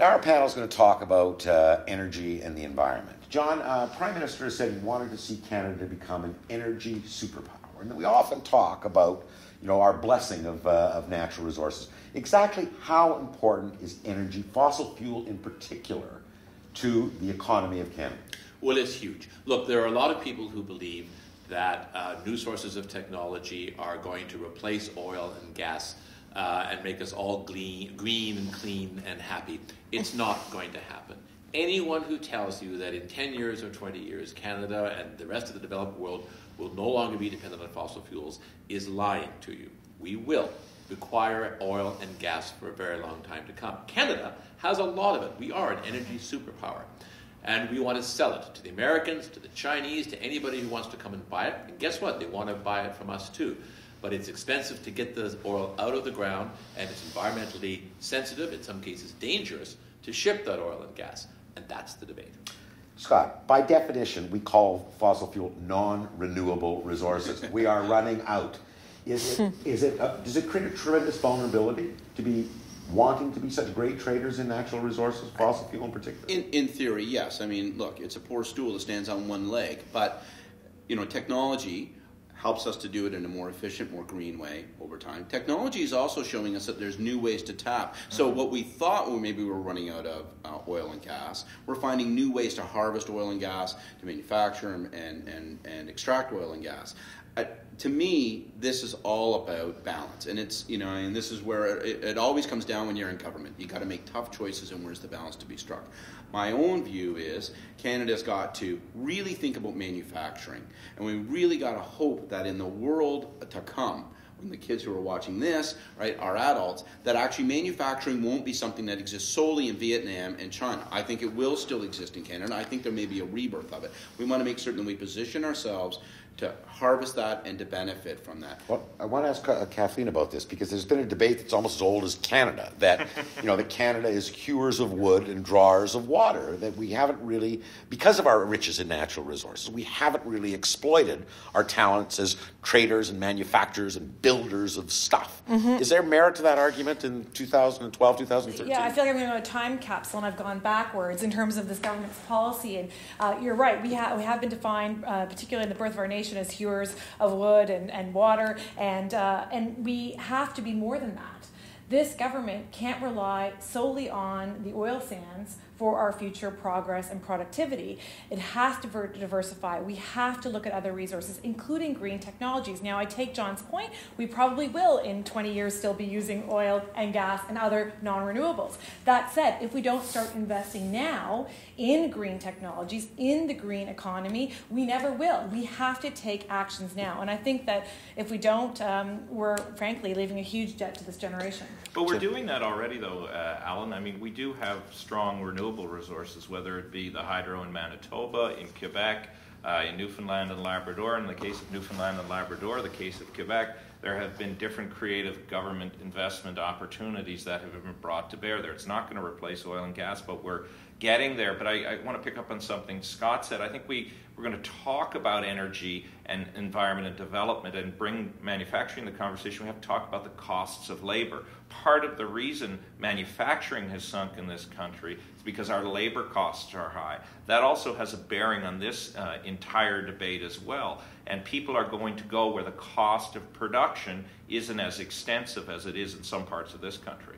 Now our panel is going to talk about energy and the environment. John, Prime Minister said he wanted to see Canada become an energy superpower. And we often talk about, our blessing of natural resources. Exactly how important is energy, fossil fuel in particular, to the economy of Canada? Well, it's huge. Look, there are a lot of people who believe that new sources of technology are going to replace oil and gas and make us all green and clean and happy. It's not going to happen. Anyone who tells you that in 10 years or 20 years, Canada and the rest of the developed world will no longer be dependent on fossil fuels is lying to you. We will require oil and gas for a very long time to come. Canada has a lot of it. We are an energy superpower. And we want to sell it to the Americans, to the Chinese, to anybody who wants to come and buy it. And guess what? They want to buy it from us too. But it's expensive to get the oil out of the ground, and it's environmentally sensitive, in some cases dangerous, to ship that oil and gas. And that's the debate. Scott, by definition, we call fossil fuel non-renewable resources. We are running out. Does it create a tremendous vulnerability to be wanting to be such great traders in natural resources, fossil fuel in particular? In theory, yes. I mean, look, it's a poor stool that stands on one leg. But, technology helps us to do it in a more efficient, more green way over time. Technology is also showing us that there's new ways to tap. So what we thought maybe we were running out of oil and gas, we're finding new ways to harvest oil and gas, to manufacture and extract oil and gas. To me, this is all about balance, and it's and this is where it always comes down when you're in government. You got to make tough choices, and where's the balance to be struck? My own view is Canada's got to really think about manufacturing, and we really got to hope that in the world to come, when the kids who are watching this, right, are adults, that actually manufacturing won't be something that exists solely in Vietnam and China. I think it will still exist in Canada, and I think there may be a rebirth of it. We want to make certain that we position ourselves to harvest that and to benefit from that. Well, I want to ask Kathleen about this, because there's been a debate that's almost as old as Canada, that that Canada is hewers of wood and drawers of water, that we haven't really, because of our riches in natural resources, we haven't really exploited our talents as traders and manufacturers and builders of stuff. Mm-hmm. Is there merit to that argument in 2012, 2013? Yeah, I feel like I'm going to go a time capsule, and I've gone backwards in terms of this government's policy. And you're right, we have been defined, particularly in the birth of our nation, as hewers of wood and water, and we have to be more than that. This government can't rely solely on the oil sands for our future progress and productivity. It has to diversify. We have to look at other resources, including green technologies. Now, I take John's point. We probably will, in 20 years, still be using oil and gas and other non-renewables. That said, if we don't start investing now in green technologies, in the green economy, we never will. We have to take actions now. And I think that if we don't, we're, frankly, leaving a huge debt to this generation. But we're doing that already, though, Allan. I mean, we do have strong renewable resources, whether it be the hydro in Manitoba, in Quebec, in Newfoundland and Labrador. In the case of Newfoundland and Labrador, the case of Quebec, there have been different creative government investment opportunities that have been brought to bear there. It's not going to replace oil and gas, but we're getting there. But I want to pick up on something Scott said. I think we're going to talk about energy and environment and development and bring manufacturing in the conversation. We have to talk about the costs of labor. Part of the reason manufacturing has sunk in this country is because our labor costs are high. That also has a bearing on this entire debate as well. And people are going to go where the cost of production isn't as extensive as it is in some parts of this country.